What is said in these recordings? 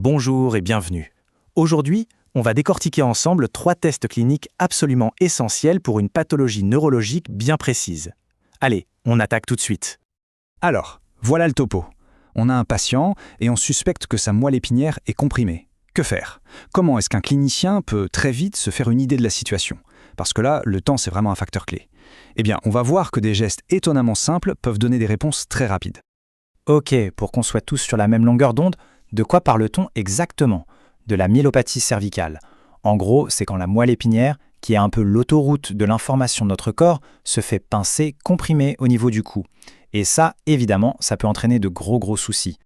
Bonjour et bienvenue. Aujourd'hui, on va décortiquer ensemble 3 tests cliniques absolument essentiels pour une pathologie neurologique bien précise. Allez, on attaque tout de suite. Alors, voilà le topo. On a un patient et on suspecte que sa moelle épinière est comprimée. Que faire? Comment est-ce qu'un clinicien peut très vite se faire une idée de la situation? Parce que là, le temps, c'est vraiment un facteur clé. Eh bien, on va voir que des gestes étonnamment simples peuvent donner des réponses très rapides. Ok, pour qu'on soit tous sur la même longueur d'onde, de quoi parle-t-on exactement? De la myélopathie cervicale. En gros, c'est quand la moelle épinière, qui est un peu l'autoroute de l'information de notre corps, se fait pincer, comprimer au niveau du cou. Et ça, évidemment, ça peut entraîner de gros soucis.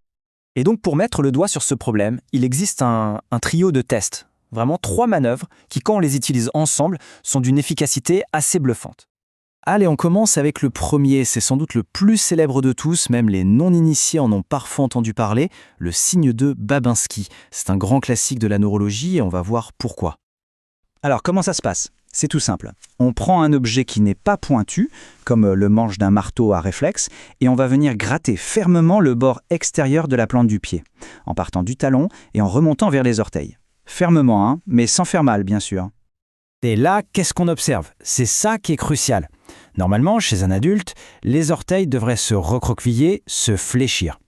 Et donc, pour mettre le doigt sur ce problème, il existe un trio de tests. Vraiment 3 manœuvres qui, quand on les utilise ensemble, sont d'une efficacité assez bluffante. Allez, on commence avec le premier, c'est sans doute le plus célèbre de tous, même les non-initiés en ont parfois entendu parler, le signe de Babinski. C'est un grand classique de la neurologie et on va voir pourquoi. Alors, comment ça se passe? C'est tout simple. On prend un objet qui n'est pas pointu, comme le manche d'un marteau à réflexe, et on va venir gratter fermement le bord extérieur de la plante du pied, en partant du talon et en remontant vers les orteils. Fermement, hein, mais sans faire mal, bien sûr. Et là, qu'est-ce qu'on observe? C'est ça qui est crucial. Normalement, chez un adulte, les orteils devraient se recroqueviller, se fléchir.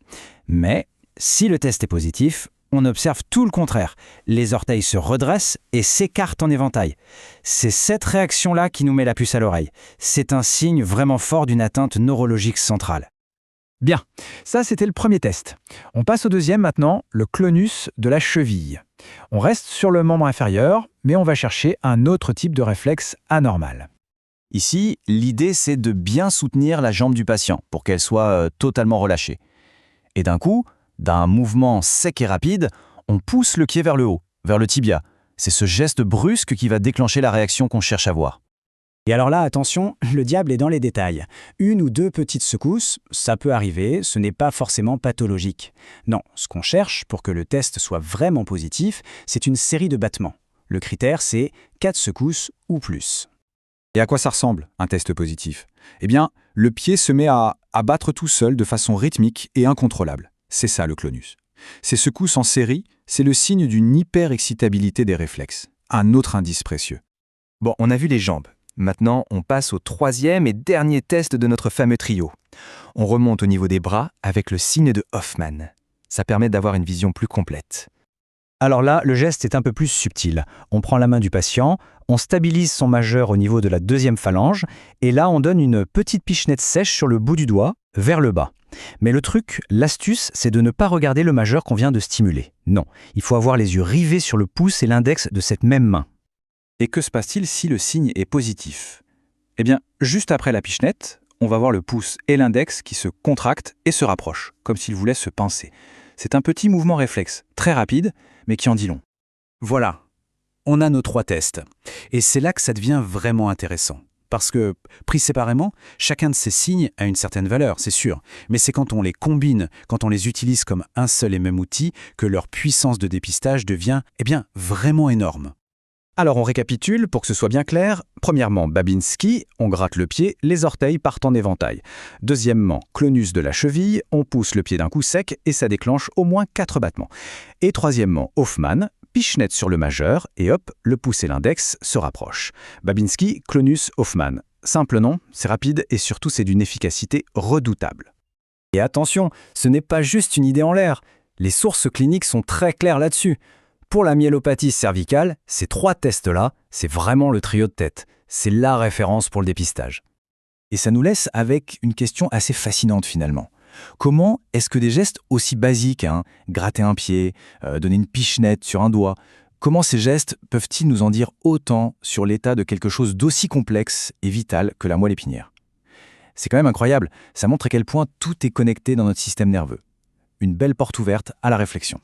Mais si le test est positif, on observe tout le contraire. Les orteils se redressent et s'écartent en éventail. C'est cette réaction-là qui nous met la puce à l'oreille. C'est un signe vraiment fort d'une atteinte neurologique centrale. Bien, ça c'était le premier test. On passe au deuxième maintenant, le clonus de la cheville. On reste sur le membre inférieur, mais on va chercher un autre type de réflexe anormal. Ici, l'idée c'est de bien soutenir la jambe du patient pour qu'elle soit totalement relâchée. Et d'un coup, d'un mouvement sec et rapide, on pousse le pied vers le haut, vers le tibia. C'est ce geste brusque qui va déclencher la réaction qu'on cherche à voir. Et alors là, attention, le diable est dans les détails. 1 ou 2 petites secousses, ça peut arriver, ce n'est pas forcément pathologique. Non, ce qu'on cherche pour que le test soit vraiment positif, c'est une série de battements. Le critère, c'est 4 secousses ou plus. Et à quoi ça ressemble, un test positif? Eh bien, le pied se met à battre tout seul de façon rythmique et incontrôlable. C'est ça le clonus. Ces secousses en série, c'est le signe d'une hyper-excitabilité des réflexes. Un autre indice précieux. Bon, on a vu les jambes. Maintenant, on passe au 3e et dernier test de notre fameux trio. On remonte au niveau des bras avec le signe de Hoffmann. Ça permet d'avoir une vision plus complète. Alors là, le geste est un peu plus subtil. On prend la main du patient, on stabilise son majeur au niveau de la 2e phalange, et là on donne une petite pichenette sèche sur le bout du doigt, vers le bas. Mais le truc, l'astuce, c'est de ne pas regarder le majeur qu'on vient de stimuler. Non, il faut avoir les yeux rivés sur le pouce et l'index de cette même main. Et que se passe-t-il si le signe est positif? Eh bien, juste après la pichenette, on va voir le pouce et l'index qui se contractent et se rapprochent, comme s'ils voulaient se pincer. C'est un petit mouvement réflexe, très rapide, mais qui en dit long. Voilà, on a nos 3 tests. Et c'est là que ça devient vraiment intéressant. Parce que, pris séparément, chacun de ces signes a une certaine valeur, c'est sûr. Mais c'est quand on les combine, quand on les utilise comme un seul et même outil, que leur puissance de dépistage devient, vraiment énorme. Alors on récapitule pour que ce soit bien clair. Premièrement, Babinski, on gratte le pied, les orteils partent en éventail. Deuxièmement, clonus de la cheville, on pousse le pied d'un coup sec et ça déclenche au moins 4 battements. Et troisièmement, Hoffmann, pichenette sur le majeur et hop, le pouce et l'index se rapprochent. Babinski, clonus, Hoffmann. Simple nom, c'est rapide et surtout c'est d'une efficacité redoutable. Et attention, ce n'est pas juste une idée en l'air. Les sources cliniques sont très claires là-dessus. Pour la myélopathie cervicale, ces 3 tests-là, c'est vraiment le trio de tête. C'est la référence pour le dépistage. Et ça nous laisse avec une question assez fascinante finalement. Comment est-ce que des gestes aussi basiques, gratter un pied, donner une pichenette sur un doigt, comment ces gestes peuvent-ils nous en dire autant sur l'état de quelque chose d'aussi complexe et vital que la moelle épinière? C'est quand même incroyable, ça montre à quel point tout est connecté dans notre système nerveux. Une belle porte ouverte à la réflexion.